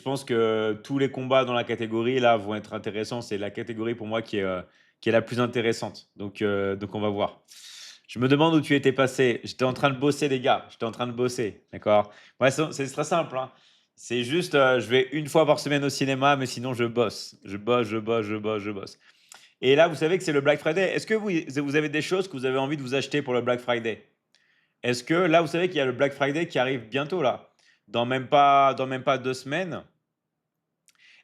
Je pense que tous les combats dans la catégorie là vont être intéressants. C'est la catégorie pour moi qui est la plus intéressante. Donc on va voir. Je me demande où tu étais passé. J'étais en train de bosser les gars, j'étais en train de bosser, d'accord? Ouais, c'est très simple, hein. C'est juste, je vais une fois par semaine au cinéma, mais sinon je bosse. Je bosse, je bosse, je bosse, je bosse. Et là, vous savez que c'est le Black Friday. Est-ce que vous avez des choses que vous avez envie de vous acheter pour le Black Friday? Est-ce que là, vous savez qu'il y a le Black Friday qui arrive bientôt là, dans même pas 2 semaines?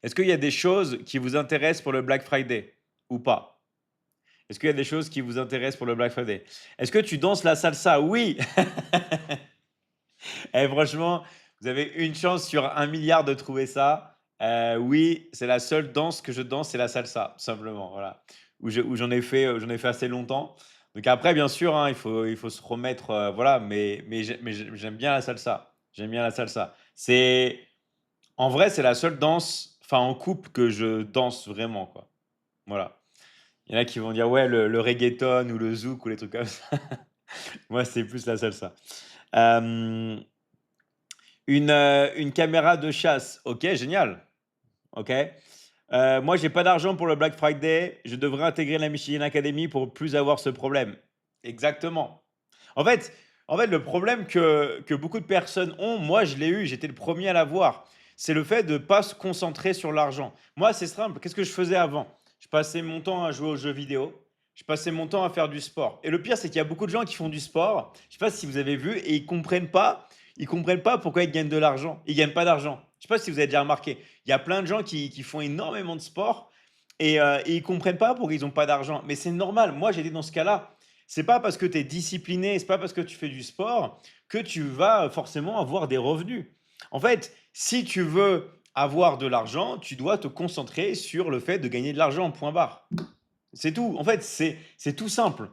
Est-ce qu'il y a des choses qui vous intéressent pour le Black Friday ou pas? Est-ce qu'il y a des choses qui vous intéressent pour le Black Friday? Est-ce que tu danses la salsa? Oui! Eh franchement, vous avez une chance sur 1 milliard de trouver ça. Oui, c'est la seule danse que je danse, c'est la salsa, tout simplement, voilà. Où j'en ai fait assez longtemps. Donc après, bien sûr, hein, il faut se remettre, voilà, mais j'aime bien la salsa. J'aime bien la salsa. En vrai, c'est la seule danse, enfin en couple, que je danse vraiment, quoi. Voilà. Il y en a qui vont dire: «Ouais, le reggaeton ou le zouk ou les trucs comme ça». Moi, c'est plus la salsa. Hem, une caméra de chasse. OK, génial. OK. Moi, j'ai pas d'argent pour le Black Friday. Je devrais intégrer la Michelin Academy pour plus avoir ce problème. Exactement. En fait le problème que beaucoup de personnes ont, moi je l'ai eu, j'étais le premier à l'avoir, c'est le fait de ne pas se concentrer sur l'argent. Moi, c'est simple, qu'est-ce que je faisais avant? Je passais mon temps à jouer aux jeux vidéo, je passais mon temps à faire du sport et le pire, c'est qu'il y a beaucoup de gens qui font du sport, je sais pas si vous avez vu et ils comprennent pas pourquoi ils gagnent de l'argent. Ils gagnent pas d'argent. Je sais pas si vous avez déjà remarqué. Il y a plein de gens qui font énormément de sport et ils comprennent pas pourquoi ils ont pas d'argent. Mais c'est normal, moi j'étais dans ce cas-là. C'est pas parce que tu es discipliné, c'est pas parce que tu fais du sport que tu vas forcément avoir des revenus. En fait, si tu veux avoir de l'argent, tu dois te concentrer sur le fait de gagner de l'argent, point barre. C'est tout. En fait, c'est tout simple.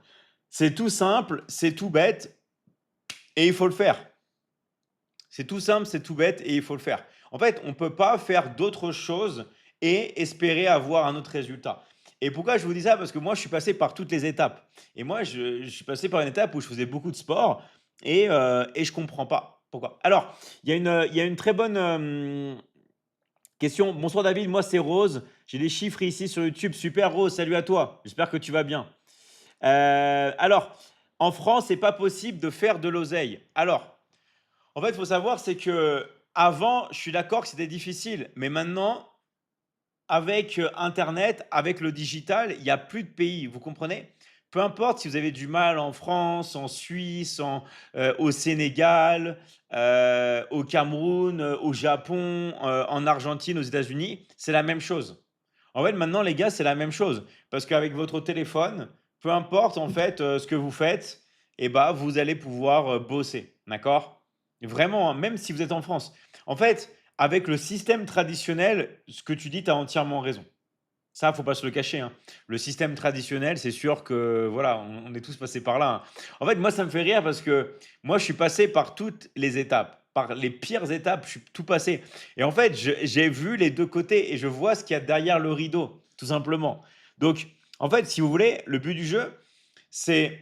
C'est tout simple, c'est tout bête et il faut le faire. C'est tout simple, c'est tout bête et il faut le faire. En fait, on ne peut pas faire d'autres choses et espérer avoir un autre résultat. Et pourquoi je vous dis ça? Parce que moi, je suis passé par toutes les étapes. Et moi, je suis passé par une étape où je faisais beaucoup de sport et je ne comprends pas pourquoi. Alors, il y a une très bonne question. Bonsoir David, moi c'est Rose. J'ai les chiffres ici sur YouTube. Super Rose, salut à toi. J'espère que tu vas bien. Alors, en France, c'est pas possible de faire de l'oseille. Alors, en fait, il faut savoir, c'est que avant, je suis d'accord que c'était difficile, mais maintenant, avec internet, avec le digital, il y a plus de pays, vous comprenez? Peu importe si vous avez du mal en France, en Suisse, au Sénégal, au Cameroun, au Japon, en Argentine, aux États-Unis, c'est la même chose. En fait, maintenant les gars, c'est la même chose parce qu'avec votre téléphone, peu importe en fait, ce que vous faites et bah, vous allez pouvoir, bosser, d'accord? Vraiment, hein, même si vous êtes en France. En fait, avec le système traditionnel, ce que tu dis, tu as entièrement raison. Ça, faut pas se le cacher, hein. Le système traditionnel, c'est sûr que voilà, on est tous passés par là, hein. En fait, moi, ça me fait rire parce que moi, je suis passé par toutes les étapes, par les pires étapes, je suis tout passé. Et en fait, j'ai vu les deux côtés et je vois ce qu'il y a derrière le rideau, tout simplement. Donc, en fait, si vous voulez, le but du jeu, c'est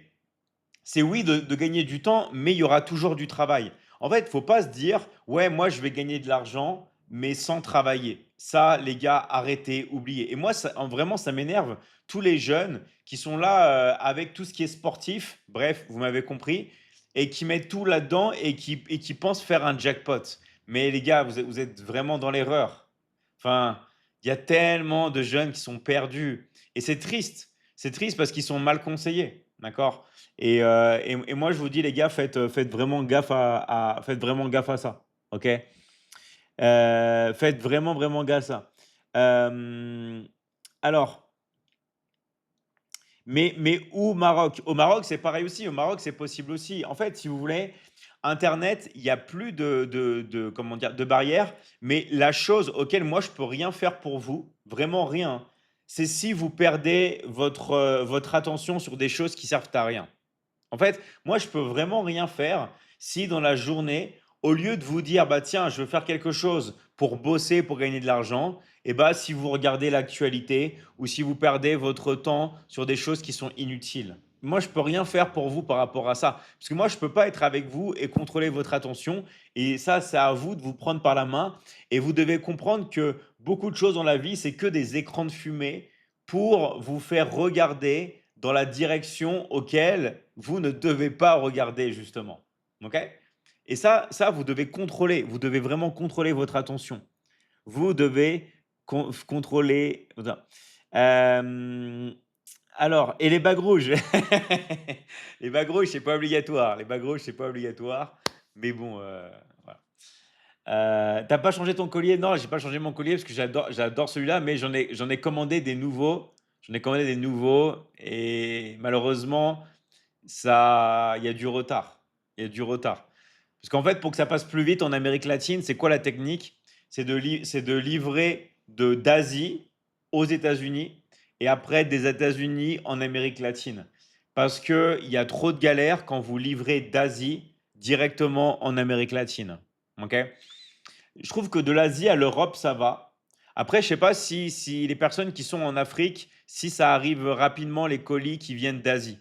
c'est oui de gagner du temps, mais il y aura toujours du travail. En fait, il faut pas se dire: «Ouais, moi, je vais gagner de l'argent, mais sans travailler». Ça, les gars, arrêtez, oubliez et moi, vraiment, ça m'énerve, tous les jeunes qui sont là, avec tout ce qui est sportif, bref, vous m'avez compris et qui mettent tout là-dedans et qui pensent faire un jackpot. Mais les gars, vous êtes vraiment dans l'erreur. Enfin, il y a tellement de jeunes qui sont perdus et c'est triste. C'est triste parce qu'ils sont mal conseillés, d'accord? Et moi, je vous dis, les gars, faites vraiment gaffe à ça, OK? Faites vraiment, vraiment gaffe à ça. Hem, alors, mais où Maroc? Au Maroc, c'est pareil aussi. Au Maroc, c'est possible aussi. En fait, si vous voulez, internet, il y a plus de comment dire? De barrières, mais la chose auquel moi je peux rien faire pour vous, vraiment rien, c'est si vous perdez votre attention sur des choses qui servent à rien. En fait, moi, je peux vraiment rien faire si dans la journée, au lieu de vous dire: «Bah, tiens, je veux faire quelque chose pour bosser, pour gagner de l'argent» et bah, si vous regardez l'actualité ou si vous perdez votre temps sur des choses qui sont inutiles. moi, je peux rien faire pour vous par rapport à ça. Parce que moi, je peux pas être avec vous et contrôler votre attention. Et ça, c'est à vous de vous prendre par la main. Et vous devez comprendre que beaucoup de choses dans la vie, c'est que des écrans de fumée pour vous faire regarder dans la direction auquel vous ne devez pas regarder, justement. OK? Et ça, vous devez contrôler. Vous devez vraiment contrôler votre attention. Vous devez contrôler. Euh, alors, et les bagues rouges? Les bagues rouges, c'est pas obligatoire. Les bagues rouges, c'est pas obligatoire. Mais bon, voilà. Tu pas changé ton collier? Non, j'ai pas changé mon collier parce que j'adore celui-là, mais j'en ai commandé des nouveaux. J'en ai commandé des nouveaux et malheureusement, il y a du retard. Il y a du retard. Parce qu'en fait, pour que ça passe plus vite en Amérique latine, c'est quoi la technique? C'est de livrer d'Asie aux États-Unis et après des États-Unis en Amérique latine. Parce qu'il y a trop de galères quand vous livrez d'Asie directement en Amérique latine. Ok? Je trouve que de l'Asie à l'Europe, ça va. Après, je sais pas si les personnes qui sont en Afrique, si ça arrive rapidement les colis qui viennent d'Asie.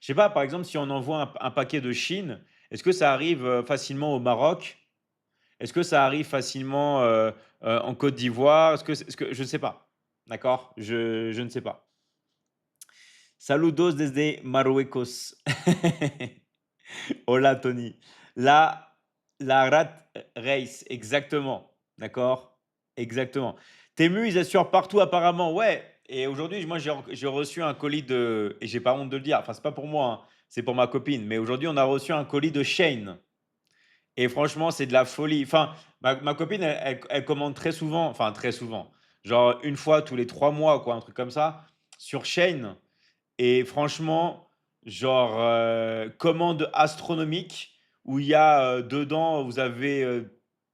Je sais pas, par exemple, si on envoie un paquet de Chine, est-ce que ça arrive facilement au Maroc? Est-ce que ça arrive facilement en Côte d'Ivoire? Je ne sais pas. D'accord? Je ne sais pas. Saludos desde Marruecos. Hola Tony. La, la rat race, exactement. D'accord? Exactement. Temu, ils assurent partout apparemment. Ouais. Et aujourd'hui, moi, j'ai reçu un colis de. Et j'ai pas honte de le dire. Enfin, c'est pas pour moi, hein, c'est pour ma copine. Mais aujourd'hui, on a reçu un colis de Shane. Et franchement, c'est de la folie. Enfin, ma copine, elle commande très souvent. Enfin, très souvent. Genre une fois tous les 3 mois, quoi, un truc comme ça, sur Shane. Et franchement, genre, commande astronomique où il y a, dedans, vous avez,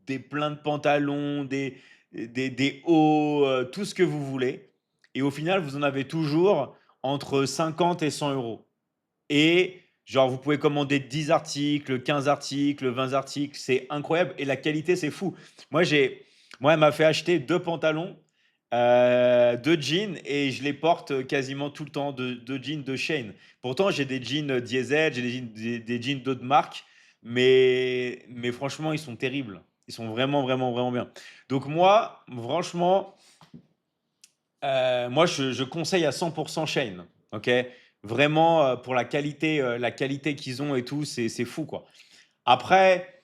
des plein de pantalons, des hauts, tout ce que vous voulez. Et au final, vous en avez toujours entre 50 et 100 euros. Et genre, vous pouvez commander 10 articles, 15 articles, 20 articles. C'est incroyable. Et la qualité, c'est fou. Moi, moi, elle m'a fait acheter 2 pantalons, 2 jeans, et je les porte quasiment tout le temps, 2 jeans de Shein. Pourtant, j'ai des jeans Diesel, j'ai des jeans d'autres marques, mais franchement, ils sont terribles. Ils sont vraiment, vraiment, vraiment bien. Donc moi, franchement, moi, je conseille à 100% Shein. Ok? Vraiment, pour la qualité qu'ils ont et tout, c'est fou, quoi. Après,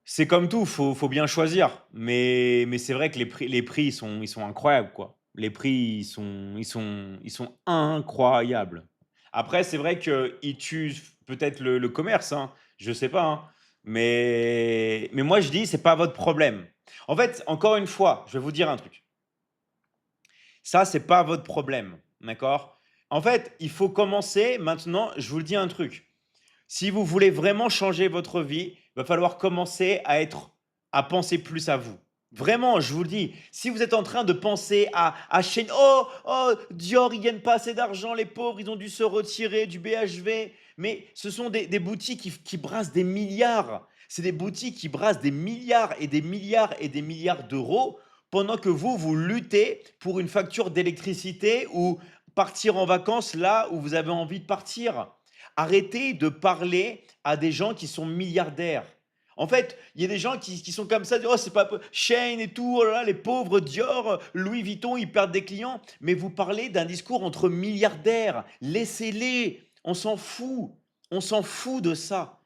c'est comme tout, faut bien choisir. Mais c'est vrai que les prix ils sont incroyables, quoi. Les prix, ils sont incroyables. Après, c'est vrai qu'ils tuent peut-être le commerce, hein, je sais pas, hein. Mais moi, je dis, c'est pas votre problème. En fait, encore une fois, je vais vous dire un truc. Ça, c'est pas votre problème, d'accord? En fait, il faut commencer maintenant, je vous le dis un truc. Si vous voulez vraiment changer votre vie, il va falloir commencer à penser plus à vous. Vraiment, je vous le dis. Si vous êtes en train de penser à Shein, oh, oh, Dior, ils gagnent pas assez d'argent, les pauvres, ils ont dû se retirer du BHV. Mais ce sont des boutiques qui brassent des milliards. C'est des boutiques qui brassent des milliards et des milliards et des milliards d'euros pendant que vous luttez pour une facture d'électricité ou partir en vacances là où vous avez envie de partir. Arrêtez de parler à des gens qui sont milliardaires. En fait, il y a des gens qui sont comme ça, oh, c'est pas Shane et tout, oh là là, les pauvres Dior, Louis Vuitton, ils perdent des clients. Mais vous parlez d'un discours entre milliardaires. Laissez-les. On s'en fout. On s'en fout de ça.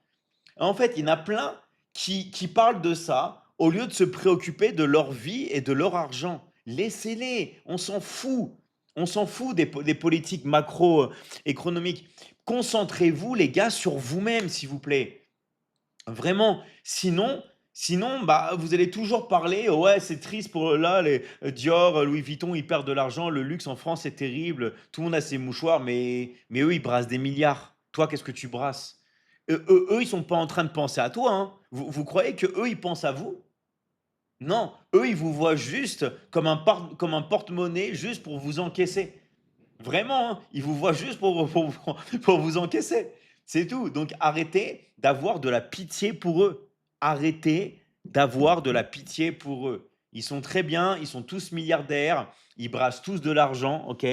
En fait, il y en a plein qui parlent de ça au lieu de se préoccuper de leur vie et de leur argent. Laissez-les, on s'en fout. On s'en fout des politiques macroéconomiques. Concentrez-vous, les gars, sur vous-même, s'il vous plaît. Vraiment. Sinon, bah, vous allez toujours parler, ouais, c'est triste pour là, les Dior, Louis Vuitton, ils perdent de l'argent, le luxe en France, c'est terrible, tout le monde a ses mouchoirs, mais eux, ils brassent des milliards. Toi, qu'est-ce que tu brasses? Eux, ils sont pas en train de penser à toi, hein. Vous croyez que eux, ils pensent à vous? Non, eux, ils vous voient juste comme un porte-monnaie, juste pour vous encaisser. Vraiment, hein, ils vous voient juste pour vous encaisser. C'est tout. Donc arrêtez d'avoir de la pitié pour eux. Arrêtez d'avoir de la pitié pour eux. Ils sont très bien, ils sont tous milliardaires, ils brassent tous de l'argent, ok?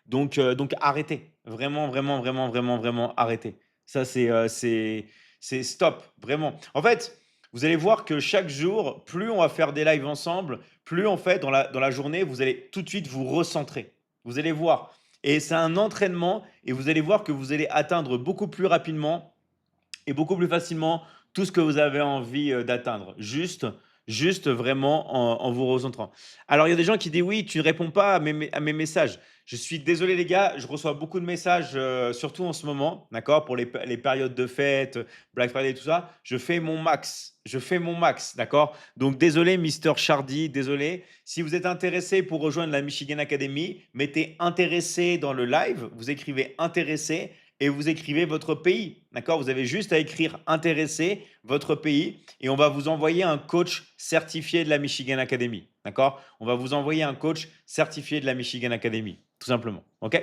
Donc arrêtez. Vraiment, vraiment, vraiment, vraiment, vraiment arrêtez. Ça, c'est stop, vraiment. En fait, vous allez voir que chaque jour, plus on va faire des lives ensemble, plus en fait, dans la journée, vous allez tout de suite vous recentrer. Vous allez voir. Et c'est un entraînement et vous allez voir que vous allez atteindre beaucoup plus rapidement et beaucoup plus facilement tout ce que vous avez envie d'atteindre. Juste vraiment en vous recentrant. Alors, il y a des gens qui disent oui, tu ne réponds pas à mes messages. Je suis désolé, les gars, je reçois beaucoup de messages, surtout en ce moment, d'accord, pour les périodes de fête, Black Friday, tout ça. Je fais mon max. Je fais mon max, d'accord. Donc, désolé, Mister Chardy, désolé. Si vous êtes intéressé pour rejoindre la Michigan Academy, mettez intéressé dans le live. Vous écrivez intéressé et vous écrivez votre pays. D'accord? Vous avez juste à écrire intéressé, votre pays, et on va vous envoyer un coach certifié de la Michigan Academy. D'accord? On va vous envoyer un coach certifié de la Michigan Academy, tout simplement. OK?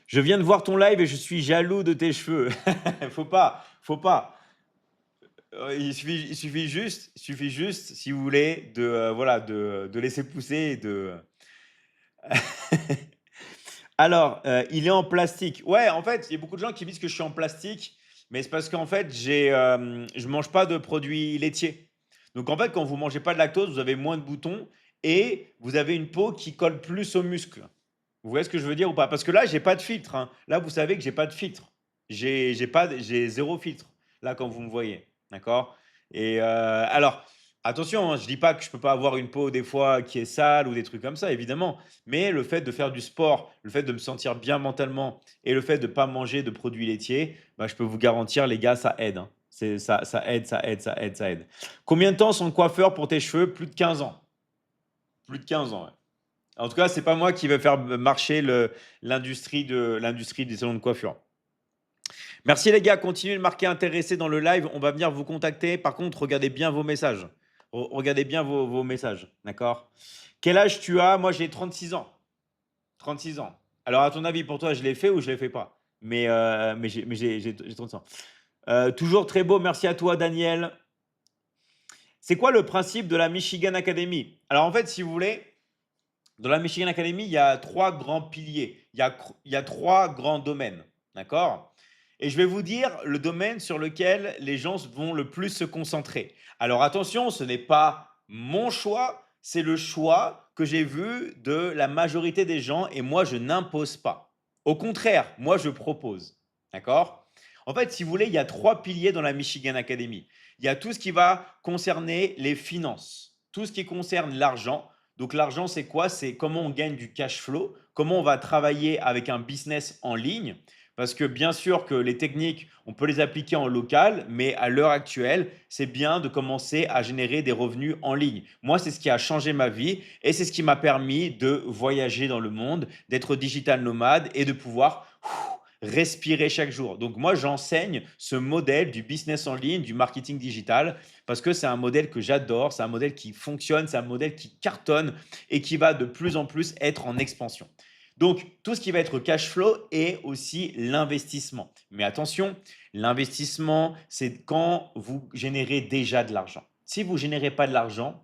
Je viens de voir ton live et je suis jaloux de tes cheveux. Faut pas, faut pas. Il suffit juste, si vous voulez, voilà, de laisser pousser et de. Alors, il est en plastique. Ouais, en fait, il y a beaucoup de gens qui me disent que je suis en plastique, mais c'est parce qu'en fait, je mange pas de produits laitiers. Donc en fait, quand vous mangez pas de lactose, vous avez moins de boutons et vous avez une peau qui colle plus aux muscles. Vous voyez ce que je veux dire ou pas? Parce que là, j'ai pas de filtre, hein. Là, vous savez que j'ai pas de filtre. J'ai 0 filtre, là, quand vous me voyez, d'accord? Et alors, attention, hein, je dis pas que je peux pas avoir une peau des fois qui est sale ou des trucs comme ça, évidemment. Mais le fait de faire du sport, le fait de me sentir bien mentalement et le fait de ne pas manger de produits laitiers, bah, je peux vous garantir, les gars, ça aide, hein. Ça aide, ça aide, ça aide, ça aide. Combien de temps sont coiffeur pour tes cheveux? Plus de 15 ans. Plus de 15 ans, ouais. En tout cas, c'est pas moi qui vais faire marcher l'industrie des salons de coiffure. Merci les gars, continuez de marquer intéressé dans le live. On va venir vous contacter. Par contre, regardez bien vos messages. Regardez bien vos messages, d'accord? Quel âge tu as? Moi, j'ai 36 ans. 36 ans. Alors, à ton avis, pour toi, je l'ai fait ou je ne l'ai fait pas? Mais j'ai 36 ans. Toujours très beau, merci à toi, Daniel. C'est quoi le principe de la Michigan Academy? Alors, en fait, si vous voulez, dans la Michigan Academy, il y a trois grands piliers. Il y a trois grands domaines. D'accord? Et je vais vous dire le domaine sur lequel les gens vont le plus se concentrer. Alors attention, ce n'est pas mon choix, c'est le choix que j'ai vu de la majorité des gens et moi, je n'impose pas. Au contraire, moi, je propose. D'accord? En fait, si vous voulez, il y a trois piliers dans la Michigan Academy. Il y a tout ce qui va concerner les finances, tout ce qui concerne l'argent. Donc l'argent, c'est quoi? C'est comment on gagne du cash flow, comment on va travailler avec un business en ligne. Parce que bien sûr que les techniques, on peut les appliquer en local, mais à l'heure actuelle, c'est bien de commencer à générer des revenus en ligne. Moi, c'est ce qui a changé ma vie et c'est ce qui m'a permis de voyager dans le monde, d'être digital nomade et de pouvoir respirer chaque jour. Donc moi, j'enseigne ce modèle du business en ligne, du marketing digital, parce que c'est un modèle que j'adore, c'est un modèle qui fonctionne, c'est un modèle qui cartonne et qui va de plus en plus être en expansion. Donc, tout ce qui va être cash flow et aussi l'investissement. Mais attention, l'investissement, c'est quand vous générez déjà de l'argent. Si vous ne générez pas de l'argent,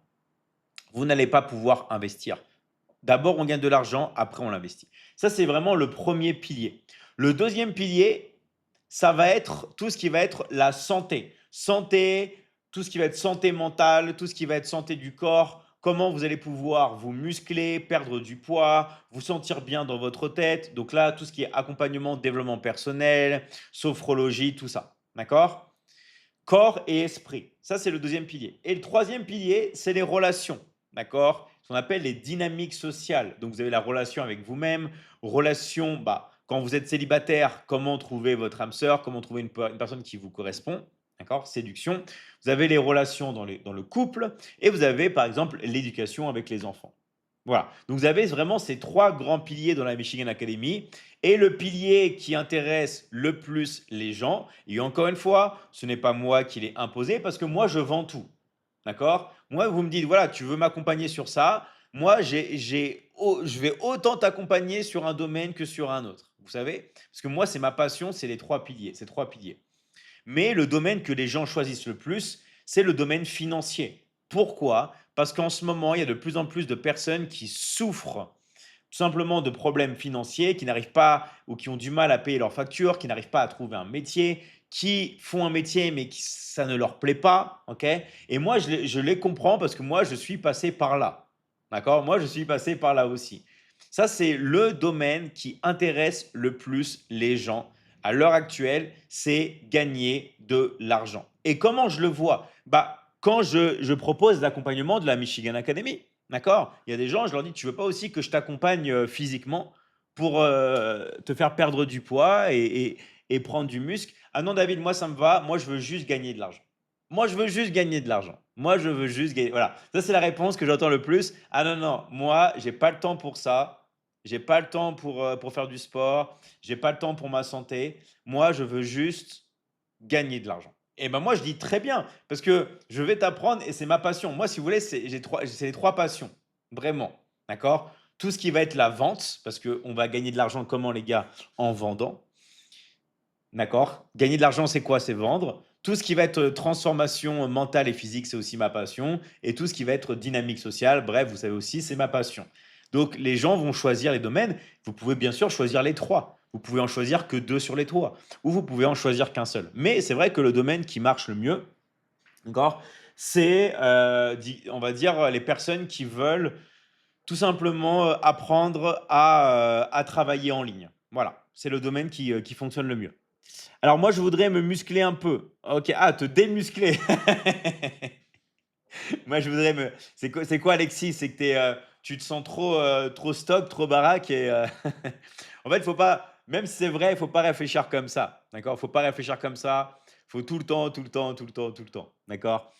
vous n'allez pas pouvoir investir. D'abord, on gagne de l'argent, après, on l'investit. Ça, c'est vraiment le premier pilier. Le deuxième pilier, ça va être tout ce qui va être la santé. Santé, tout ce qui va être santé mentale, tout ce qui va être santé du corps, comment vous allez pouvoir vous muscler, perdre du poids, vous sentir bien dans votre tête. Donc là, tout ce qui est accompagnement, développement personnel, sophrologie, tout ça. D'accord? Corps et esprit. Ça, c'est le deuxième pilier. Et le troisième pilier, c'est les relations. D'accord? Ce qu'on appelle les dynamiques sociales. Donc, vous avez la relation avec vous-même, relation, bah, quand vous êtes célibataire, comment trouver votre âme sœur, comment trouver une personne qui vous correspond. D'accord? Séduction. Vous avez les relations dans le couple et vous avez, par exemple, l'éducation avec les enfants. Voilà. Donc, vous avez vraiment ces trois grands piliers dans la Michigan Academy. Et le pilier qui intéresse le plus les gens, et encore une fois, ce n'est pas moi qui l'ai imposé parce que moi, je vends tout. D'accord? Moi, vous me dites, voilà, tu veux m'accompagner sur ça. Moi, je vais autant t'accompagner sur un domaine que sur un autre. Vous savez? Parce que moi, c'est ma passion, c'est les trois piliers. Ces trois piliers. Mais le domaine que les gens choisissent le plus, c'est le domaine financier. Pourquoi? Parce qu'en ce moment, il y a de plus en plus de personnes qui souffrent tout simplement de problèmes financiers, qui n'arrivent pas ou qui ont du mal à payer leurs factures, qui n'arrivent pas à trouver un métier, qui font un métier mais qui ça ne leur plaît pas, OK? Et moi je les comprends parce que moi je suis passé par là, d'accord? Moi je suis passé par là aussi. Ça, c'est le domaine qui intéresse le plus les gens à l'heure actuelle, c'est gagner de l'argent. Et comment je le vois? Bah, quand je propose l'accompagnement de la Michigan Academy, d'accord? Il y a des gens, je leur dis: «Tu veux pas aussi que je t'accompagne, physiquement pour, te faire perdre du poids et prendre du muscle?» «Ah non David, moi ça me va, moi je veux juste gagner de l'argent. Moi je veux juste gagner de l'argent. Moi je veux juste gagner» voilà, ça c'est la réponse que j'entends le plus: «Ah non, non, moi j'ai pas le temps pour ça, j'ai pas le temps pour faire du sport, j'ai pas le temps pour ma santé. Moi je veux juste gagner de l'argent». Et ben moi je dis: «Très bien, parce que je vais t'apprendre et c'est ma passion». Moi si vous voulez, c'est les 3 passions, vraiment, d'accord? Tout ce qui va être la vente, parce qu'on va gagner de l'argent comment les gars? En vendant, d'accord? Gagner de l'argent, c'est quoi? C'est vendre. Tout ce qui va être transformation mentale et physique, c'est aussi ma passion. Et tout ce qui va être dynamique sociale, bref, vous savez aussi, c'est ma passion. Donc, les gens vont choisir les domaines. Vous pouvez bien sûr choisir les trois. Vous pouvez en choisir que deux sur les trois. Ou vous pouvez en choisir qu'un seul. Mais c'est vrai que le domaine qui marche le mieux, d'accord, c'est, on va dire, les personnes qui veulent tout simplement apprendre à travailler en ligne. Voilà, c'est le domaine qui fonctionne le mieux. Alors moi, je voudrais me muscler un peu. OK. Ah, te démuscler. Moi, je voudrais me c'est quoi Alexis? C'est que tu te sens trop stock, trop baraque et en fait, faut pas même si c'est vrai, il faut pas réfléchir comme ça, d'accord? Faut pas réfléchir comme ça. Faut tout le temps, tout le temps, tout le temps, tout le temps, d'accord?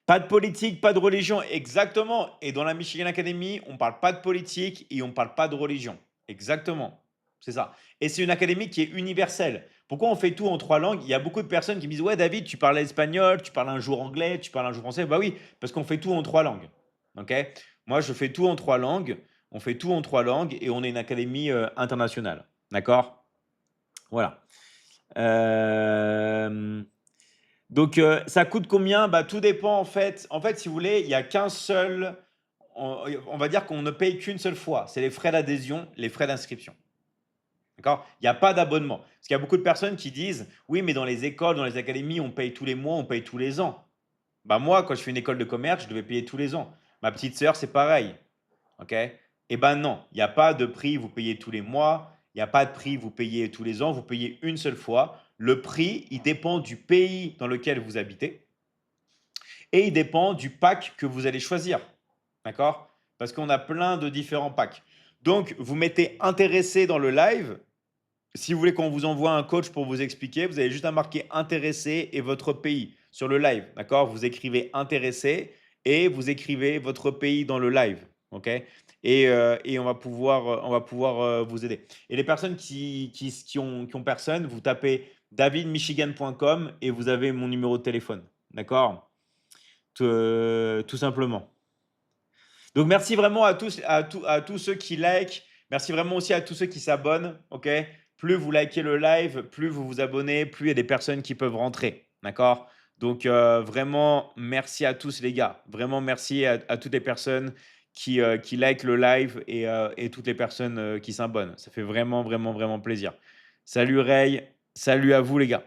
Pas de politique, pas de religion, exactement. Et dans la Michigan Academy, on parle pas de politique et on parle pas de religion. Exactement. C'est ça. Et c'est une académie qui est universelle. Pourquoi on fait tout en 3 langues? Il y a beaucoup de personnes qui me disent: «Ouais, David, tu parles espagnol, tu parles un jour anglais, tu parles un jour français». Bah oui, parce qu'on fait tout en 3 langues. OK? Moi, je fais tout en 3 langues. On fait tout en 3 langues et on est une académie internationale. D'accord? Voilà. Euh, donc, ça coûte combien? Bah, tout dépend en fait. En fait, si vous voulez, il y a qu'un seul on va dire qu'on ne paye qu'une seule fois. C'est les frais d'adhésion, les frais d'inscription. D'accord? Il y a pas d'abonnement. Parce qu'il y a beaucoup de personnes qui disent: «Oui, mais dans les écoles, dans les académies, on paye tous les mois, on paye tous les ans». Bah, moi, quand je fais une école de commerce, je devais payer tous les ans. Ma petite sœur, c'est pareil. OK? Eh ben, non, il y a pas de prix, vous payez tous les mois, il y a pas de prix, vous payez tous les ans, vous payez une seule fois. Le prix, il dépend du pays dans lequel vous habitez et il dépend du pack que vous allez choisir. D'accord? Parce qu'on a plein de différents packs. Donc, vous mettez intéressé dans le live. Si vous voulez qu'on vous envoie un coach pour vous expliquer, vous avez juste à marquer intéressé et votre pays sur le live. D'accord? Vous écrivez intéressé et vous écrivez votre pays dans le live. OK? Et on va pouvoir vous aider. Et les personnes qui ont personne, vous tapez davidmichigan.com et vous avez mon numéro de téléphone. D'accord? Tout simplement. Donc merci vraiment à tous ceux qui like. Merci vraiment aussi à tous ceux qui s'abonnent. OK? Plus vous likez le live, plus vous vous abonnez, plus il y a des personnes qui peuvent rentrer. D'accord? Donc vraiment merci à tous les gars. Vraiment merci à toutes les personnes qui likent le live et toutes les personnes qui s'abonnent. Ça fait vraiment, vraiment, vraiment plaisir. Salut Ray. Salut à vous les gars.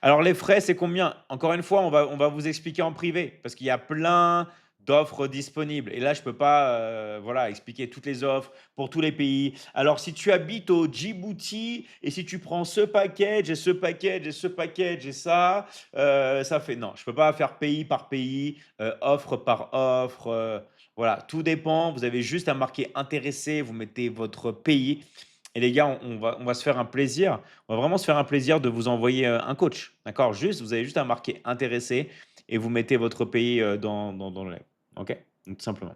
Alors les frais, c'est combien? Encore une fois, on va vous expliquer en privé parce qu'il y a plein d'offres disponibles. Et là, je peux pas, voilà, expliquer toutes les offres pour tous les pays. Alors, si tu habites au Djibouti et si tu prends ce package et ce package et ce package et ça fait non, je peux pas faire pays par pays, offre par offre, voilà, tout dépend. Vous avez juste à marquer intéressé, vous mettez votre pays et les gars, on va se faire un plaisir. On va vraiment se faire un plaisir de vous envoyer, un coach, d'accord? Vous avez juste à marquer intéressé et vous mettez votre pays, dans le OK? Donc tout simplement.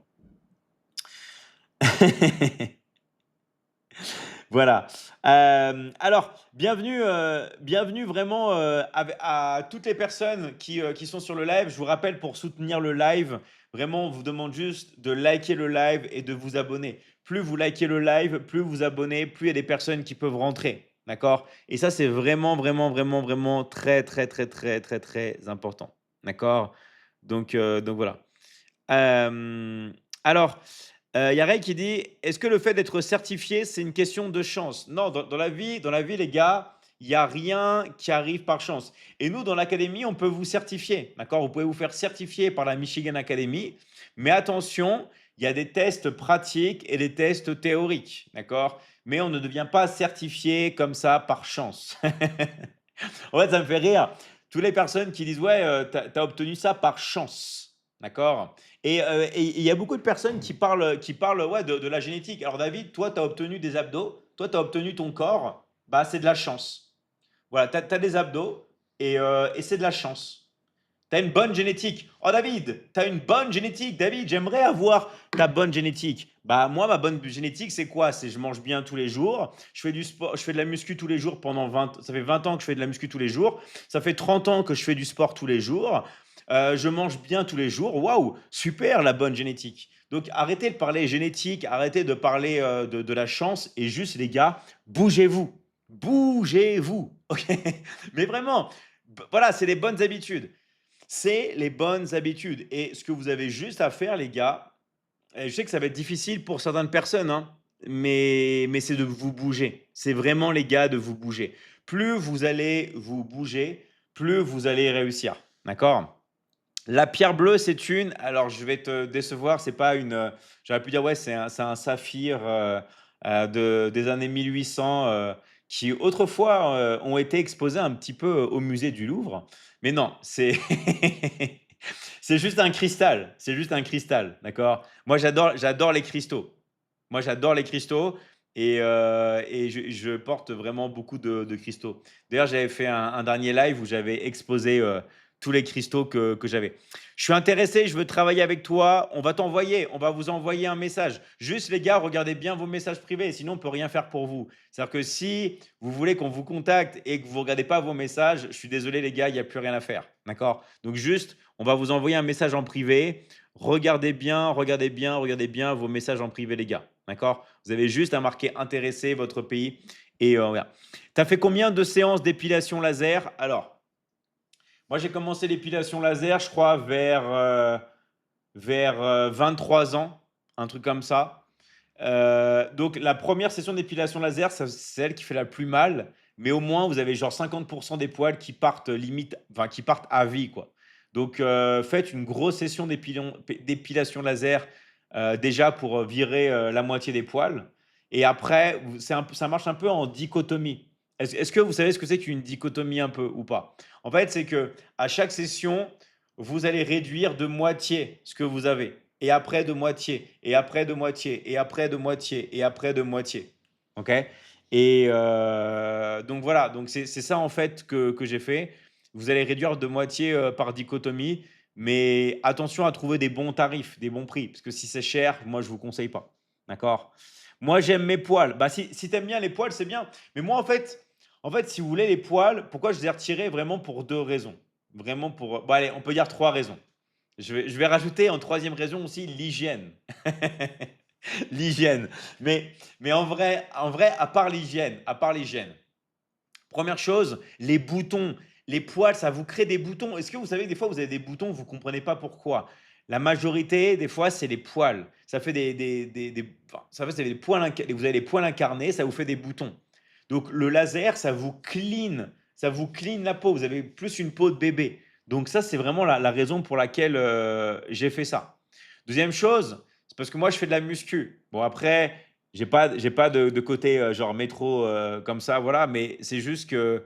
Voilà. Alors bienvenue vraiment, à toutes les personnes qui sont sur le live. Je vous rappelle pour soutenir le live, vraiment on vous demande juste de liker le live et de vous abonner. Plus vous likez le live, plus vous abonnez, plus il y a des personnes qui peuvent rentrer. D'accord? Et ça, c'est vraiment, vraiment, vraiment, vraiment très, très, très, très, très, très important. D'accord? Donc voilà. Alors, Il y a Ray qui dit: «Est-ce que le fait d'être certifié, c'est une question de chance?» Non, dans la vie, les gars, il y a rien qui arrive par chance et nous, dans l'académie, on peut vous certifier, d'accord? Vous pouvez vous faire certifier par la Michigan Academy, mais attention, il y a des tests pratiques et des tests théoriques, d'accord? Mais on ne devient pas certifié comme ça par chance. En fait, ça me fait rire. Toutes les personnes qui disent: «Ouais, tu as obtenu ça par chance». D'accord? Et il y a beaucoup de personnes qui parlent, ouais, de la génétique. Alors David, toi, tu as obtenu des abdos, toi, tu as obtenu ton corps, bah, c'est de la chance. Voilà, tu as des abdos et c'est de la chance. Tu as une bonne génétique. Oh David, tu as une bonne génétique. David, j'aimerais avoir ta bonne génétique. Bah moi, ma bonne génétique, c'est quoi? C'est je mange bien tous les jours, je fais du sport, je fais de la muscu tous les jours pendant 20, ça fait 20 ans que je fais de la muscu tous les jours, ça fait 30 ans que je fais du sport tous les jours, je mange bien tous les jours. Waouh, super la bonne génétique. Donc arrêtez de parler génétique, arrêtez de parler de la chance et juste les gars, bougez-vous. Bougez-vous. Ok. Mais vraiment, voilà, c'est les bonnes habitudes. C'est les bonnes habitudes. Et ce que vous avez juste à faire, les gars, et je sais que ça va être difficile pour certaines personnes, hein, mais c'est de vous bouger. C'est vraiment, les gars, de vous bouger. Plus vous allez vous bouger, plus vous allez réussir. D'accord? La pierre bleue, c'est une. Alors, je vais te décevoir, c'est pas une. J'aurais pu dire, ouais, c'est un saphir des années 1800 qui autrefois ont été exposés un petit peu au musée du Louvre. Mais non, c'est c'est juste un cristal. C'est juste un cristal, d'accord? Moi, j'adore les cristaux. Moi, j'adore les cristaux et je porte vraiment beaucoup de cristaux. D'ailleurs, j'avais fait un dernier live où j'avais exposé tous les cristaux que j'avais. Je suis intéressé, je veux travailler avec toi. On va vous envoyer un message. Juste, les gars, regardez bien vos messages privés, sinon on peut rien faire pour vous. C'est-à-dire que si vous voulez qu'on vous contacte et que vous regardez pas vos messages, je suis désolé, les gars, il n'y a plus rien à faire. D'accord? Donc, juste, on va vous envoyer un message en privé. Regardez bien, regardez bien, regardez bien vos messages en privé, les gars. D'accord? Vous avez juste à marquer intéressé, votre pays. Et voilà. Tu as fait combien de séances d'épilation laser? Alors, moi, j'ai commencé l'épilation laser, je crois, vers 23 ans, un truc comme ça. Donc, la première session d'épilation laser, c'est celle qui fait la plus mal, mais au moins, vous avez genre 50% des poils qui partent limite, enfin, qui partent à vie, quoi. Donc, faites une grosse session d'épilation laser déjà pour virer la moitié des poils. Et après, ça marche un peu en dichotomie. Est-ce que vous savez ce que c'est qu'une dichotomie un peu ou pas? En fait, c'est que à chaque session, vous allez réduire de moitié ce que vous avez. Et après de moitié, et après de moitié, et après de moitié, et après de moitié. OK? Et donc voilà, donc c'est ça en fait que j'ai fait. Vous allez réduire de moitié par dichotomie, mais attention à trouver des bons tarifs, des bons prix, parce que si c'est cher, moi je vous conseille pas. D'accord? Moi j'aime mes poils. Bah si tu aimes bien les poils, c'est bien. Mais moi en fait, si vous voulez les poils, pourquoi je les ai retirés? Vraiment pour deux raisons. Vraiment pour. Bon, allez, on peut dire trois raisons. Je vais rajouter en troisième raison aussi l'hygiène. L'hygiène. Mais en vrai, à part l'hygiène, première chose, les boutons, les poils, ça vous crée des boutons. Est-ce que vous savez que des fois, vous avez des boutons, vous ne comprenez pas pourquoi? La majorité, des fois, c'est les poils. Ça fait enfin, ça fait, c'est des poils, vous avez les poils incarnés, ça vous fait des boutons. Donc, le laser, ça vous clean la peau. Vous avez plus une peau de bébé. Donc, ça, c'est vraiment la raison pour laquelle j'ai fait ça. Deuxième chose, c'est parce que moi, je fais de la muscu. Bon, après, j'ai pas de côté genre métro comme ça, voilà, mais c'est juste que,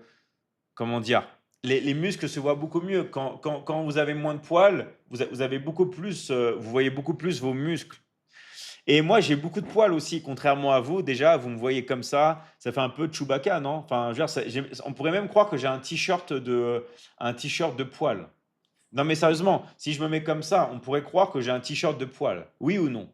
comment dire, les muscles se voient beaucoup mieux. Quand vous avez moins de poils, vous avez beaucoup plus, vous voyez beaucoup plus vos muscles. Et moi, j'ai beaucoup de poils aussi, contrairement à vous. Déjà, vous me voyez comme ça fait un peu Chewbacca, non? Enfin, je veux dire, on pourrait même croire que j'ai un t-shirt de poils. Non, mais sérieusement, si je me mets comme ça, on pourrait croire que j'ai un t-shirt de poils. Oui ou non?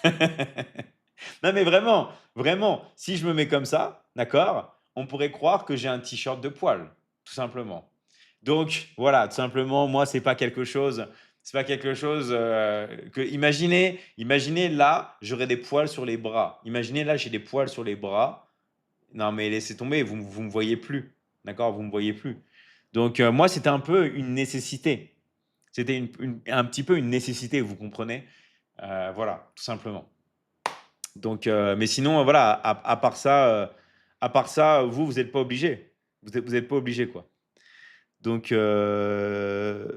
Non, mais vraiment, vraiment, si je me mets comme ça, d'accord, on pourrait croire que j'ai un t-shirt de poil, tout simplement. Donc, voilà, tout simplement, moi, c'est pas quelque chose que. Imaginez là, j'aurais des poils sur les bras. Imaginez là, j'ai des poils sur les bras. Non, mais laissez tomber, vous me voyez plus, d'accord, vous me voyez plus. Donc, moi, c'était un peu une nécessité. C'était un petit peu une nécessité, vous comprenez? Voilà, tout simplement. Donc, mais sinon, voilà, à part ça, vous n'êtes pas obligé. Vous êtes pas obligé, quoi. Donc voilà.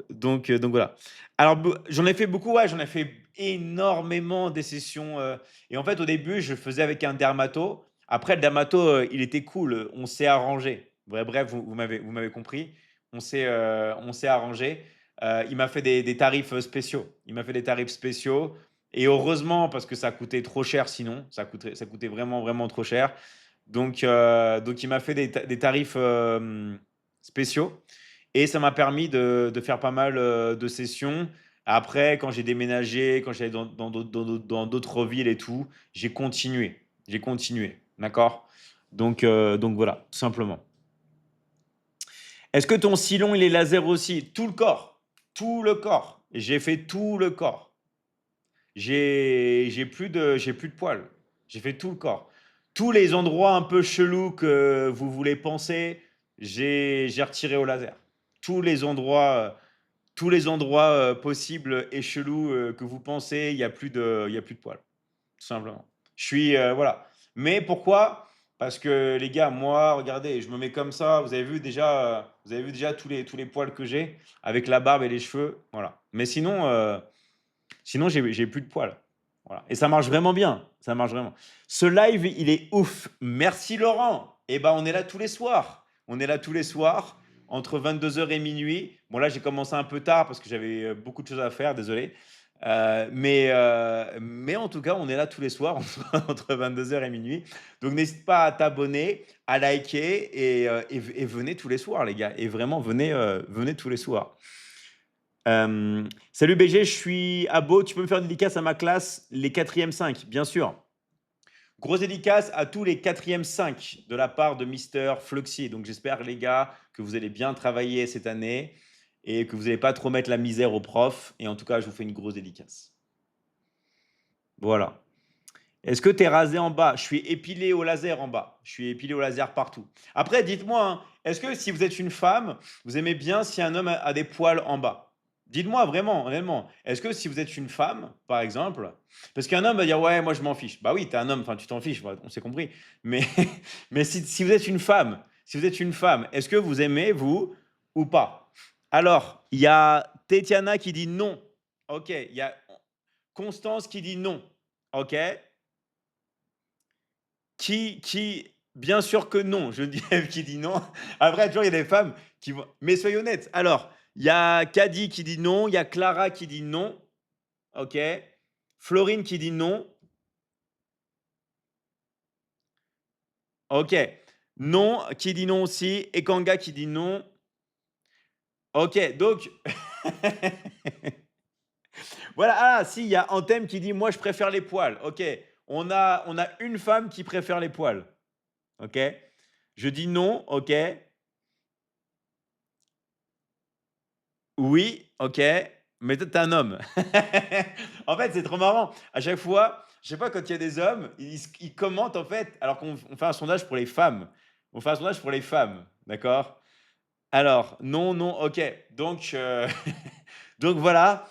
Alors, j'en ai fait beaucoup, ouais, j'en ai fait énormément des sessions. Et en fait, au début, je le faisais avec un dermato. Après, le dermato, il était cool. On s'est arrangé. Bref, vous m'avez compris. On s'est arrangé. Il m'a fait des tarifs spéciaux. Il m'a fait des tarifs spéciaux. Et heureusement, parce que ça coûtait trop cher sinon. Ça coûtait vraiment, vraiment trop cher. Donc il m'a fait des tarifs spéciaux. Et ça m'a permis de faire pas mal de sessions. Après, quand j'ai déménagé, quand j'allais dans d'autres villes et tout, j'ai continué. J'ai continué. D'accord? Donc voilà, tout simplement. Est-ce que ton silon, il est laser aussi? Tout le corps. Tout le corps. J'ai fait tout le corps. J'ai plus de poils. J'ai fait tout le corps. Tous les endroits un peu chelous que vous voulez penser, j'ai retiré au laser. Tous les endroits, tous les endroits possibles et chelous que vous pensez, il y a plus de poils, tout simplement. Je suis, voilà. Mais pourquoi? Parce que les gars, moi, regardez, je me mets comme ça. Vous avez vu déjà tous les poils que j'ai avec la barbe et les cheveux, voilà. Mais sinon, sinon, j'ai plus de poils. Voilà. Et ça marche vraiment bien. Ça marche vraiment. Ce live, il est ouf. Merci Laurent. Eh ben, on est là tous les soirs. On est là tous les soirs, entre 22 heures et minuit. Bon, là, j'ai commencé un peu tard parce que j'avais beaucoup de choses à faire, désolé. Mais en tout cas, on est là tous les soirs, entre 22 heures et minuit. Donc, n'hésite pas à t'abonner, à liker et venez tous les soirs, les gars. Et vraiment, venez tous les soirs. Salut BG, je suis à Beau. Tu peux me faire une dédicace à ma classe, les 4e 5, bien sûr. Grosse dédicace à tous les 4e 5 de la part de Mister Fluxy. Donc j'espère, les gars, que vous allez bien travailler cette année et que vous n'allez pas trop mettre la misère aux profs. Et en tout cas, je vous fais une grosse dédicace. Voilà. Est-ce que tu es rasé en bas? Je suis épilé au laser en bas. Je suis épilé au laser partout. Après, dites-moi, hein, est-ce que si vous êtes une femme, vous aimez bien si un homme a des poils en bas? Dites-moi vraiment, honnêtement. Est-ce que si vous êtes une femme, par exemple, parce qu'un homme va dire ouais, moi je m'en fiche. Bah oui, t'es un homme, enfin tu t'en fiches, voilà, on s'est compris. Mais, mais si vous êtes une femme, si vous êtes une femme, est-ce que vous aimez vous ou pas? Alors, il y a Tetiana qui dit non. Ok, il y a Constance qui dit non. Ok. Bien sûr que non. Je dis qui dit non. Après, toujours, il y a des femmes qui vont. Mais soyez honnêtes. Alors, il y a Caddy qui dit non. Il y a Clara qui dit non. OK. Florine qui dit non. OK. Non, qui dit non aussi. Et Kanga qui dit non. OK. Donc, voilà. Ah, si, il y a Anthem qui dit moi, je préfère les poils. OK. On a une femme qui préfère les poils. OK. Je dis non. OK. Oui, OK, mais toi, tu un homme. En fait, c'est trop marrant. À chaque fois, je sais pas, quand il y a des hommes, ils commentent, en fait, alors qu'on fait un sondage pour les femmes. On fait un sondage pour les femmes, d'accord? Alors, non, non, OK. Donc donc voilà,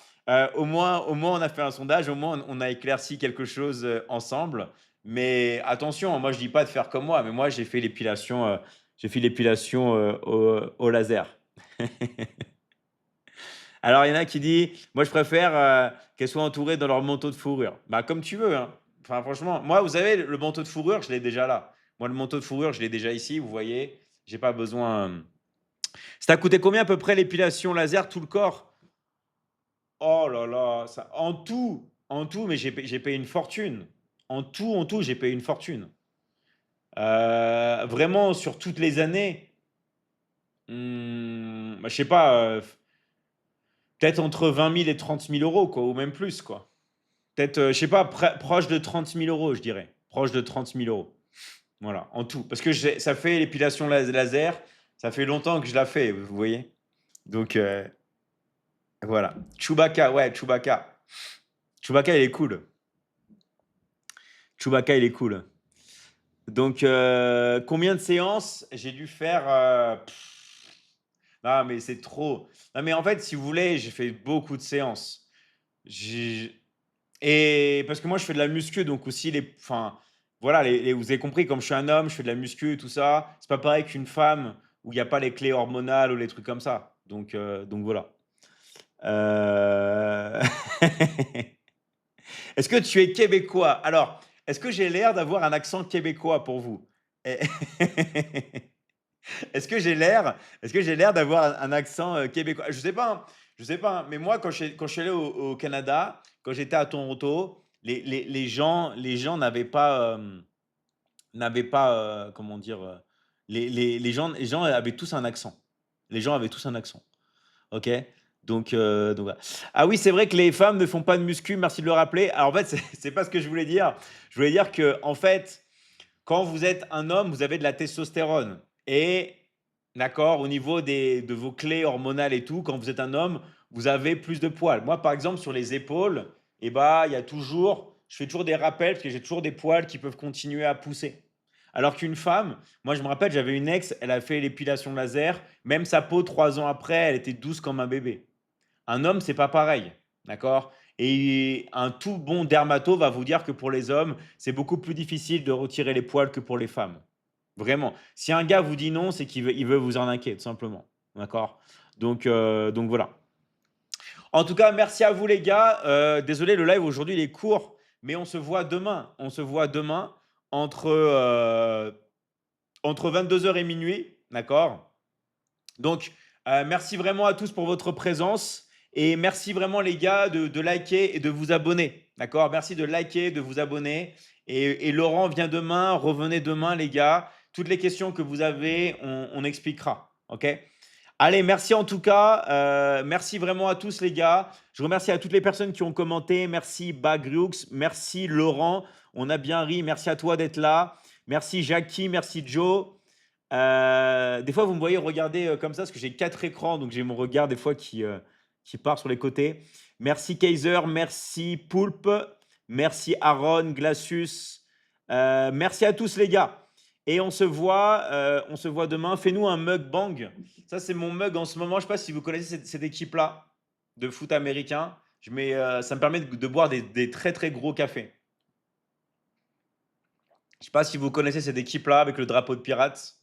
au moins on a fait un sondage, au moins on a éclairci quelque chose, ensemble. Mais attention, moi je dis pas de faire comme moi, mais moi j'ai fait l'épilation, au laser. Alors, il y en a qui dit, moi, je préfère qu'elles soient entourées de leur manteau de fourrure. Bah, comme tu veux, hein. Enfin, franchement, moi, vous savez, le manteau de fourrure, je l'ai déjà là. Moi, le manteau de fourrure, je l'ai déjà ici, vous voyez. J'ai pas besoin. Ça t'a coûté combien à peu près l'épilation laser, tout le corps? Oh là là, en tout, mais j'ai payé une fortune. En tout, j'ai payé une fortune. Vraiment, sur toutes les années, bah, je sais pas, peut-être entre 20 000 et 30 000 euros, quoi, ou même plus, quoi. Peut-être, je sais pas, proche de 30 000 euros, je dirais. Proche de 30 000 euros. Voilà, en tout. Parce que ça fait l'épilation laser, ça fait longtemps que je la fais, vous voyez. Donc, voilà. Chewbacca, ouais, Chewbacca. Chewbacca, il est cool. Chewbacca, il est cool. Donc, combien de séances j'ai dû faire non, mais c'est trop. Non, mais en fait, si vous voulez, j'ai fait beaucoup de séances. J'ai- Et parce que moi, je fais de la muscu, donc aussi enfin, voilà, vous avez compris, comme je suis un homme, je fais de la muscu, tout ça. C'est pas pareil qu'une femme où il n'y a pas les clés hormonales ou les trucs comme ça. Donc voilà. Euh, Est-ce que tu es québécois? Alors, est-ce que j'ai l'air d'avoir un accent québécois pour vous? Eh, est-ce que j'ai l'air d'avoir un accent québécois? Je sais pas, hein, je sais pas, hein, mais moi, quand je suis allé au Canada, quand j'étais à Toronto, les gens n'avaient pas, comment dire, les gens avaient tous un accent. Les gens avaient tous un accent. OK? Donc voilà. Ah oui, c'est vrai que les femmes ne font pas de muscu, merci de le rappeler. Alors en fait, c'est pas ce que je voulais dire. Je voulais dire que en fait, quand vous êtes un homme, vous avez de la testostérone et d'accord, au niveau de vos clés hormonales et tout, quand vous êtes un homme, vous avez plus de poils. Moi, par exemple, sur les épaules, il y a toujours je fais toujours des rappels parce que j'ai toujours des poils qui peuvent continuer à pousser. Alors qu'une femme, moi, je me rappelle, j'avais une ex, elle a fait l'épilation laser, même sa peau 3 ans après, elle était douce comme un bébé. Un homme, c'est pas pareil, d'accord? Et un tout bon dermato va vous dire que pour les hommes, c'est beaucoup plus difficile de retirer les poils que pour les femmes. Vraiment. Si un gars vous dit non, c'est qu'il veut vous arnaquer, tout simplement. D'accord? Donc voilà. En tout cas, merci à vous les gars. Désolé, le live aujourd'hui il est court, mais on se voit demain. On se voit demain entre 22 heures et minuit. D'accord? Donc, merci vraiment à tous pour votre présence. Et merci vraiment les gars de liker et de vous abonner. D'accord? Merci de liker, de vous abonner. Et Laurent vient demain. Revenez demain les gars. Toutes les questions que vous avez, on expliquera. OK? Allez, merci en tout cas. Merci vraiment à tous les gars. Je remercie à toutes les personnes qui ont commenté. Merci Bagriux. Merci Laurent. On a bien ri. Merci à toi d'être là. Merci Jackie. Merci Joe. Des fois, vous me voyez regarder comme ça, parce que j'ai 4 écrans, donc j'ai mon regard des fois qui part sur les côtés. Merci Kaiser, merci Poulpe, merci Aaron, Glacius. Merci à tous les gars. Et on se voit demain. Fais-nous un mukbang. Ça, c'est mon mug en ce moment. Je ne sais pas si vous connaissez cette équipe-là de foot américain. Ça me permet de boire des très très gros cafés. Je ne sais pas si vous connaissez cette équipe-là avec le drapeau de pirates.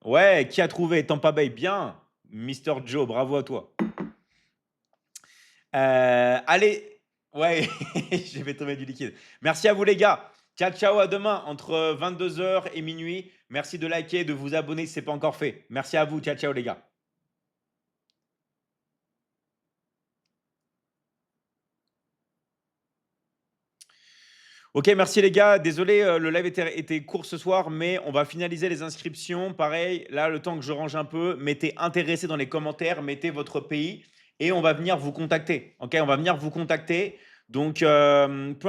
Ouais, qui a trouvé Tampa Bay? Bien, Mister Joe, bravo à toi. Allez, ouais, je vais tomber du liquide. Merci à vous les gars. Ciao, ciao, à demain entre 22 heures et minuit. Merci de liker, de vous abonner si ce n'est pas encore fait. Merci à vous. Ciao, ciao les gars. Ok, merci les gars. Désolé, le live était court ce soir, mais on va finaliser les inscriptions. Pareil, là, le temps que je range un peu, mettez intéressé dans les commentaires, mettez votre pays et on va venir vous contacter. Ok, on va venir vous contacter. Donc, peu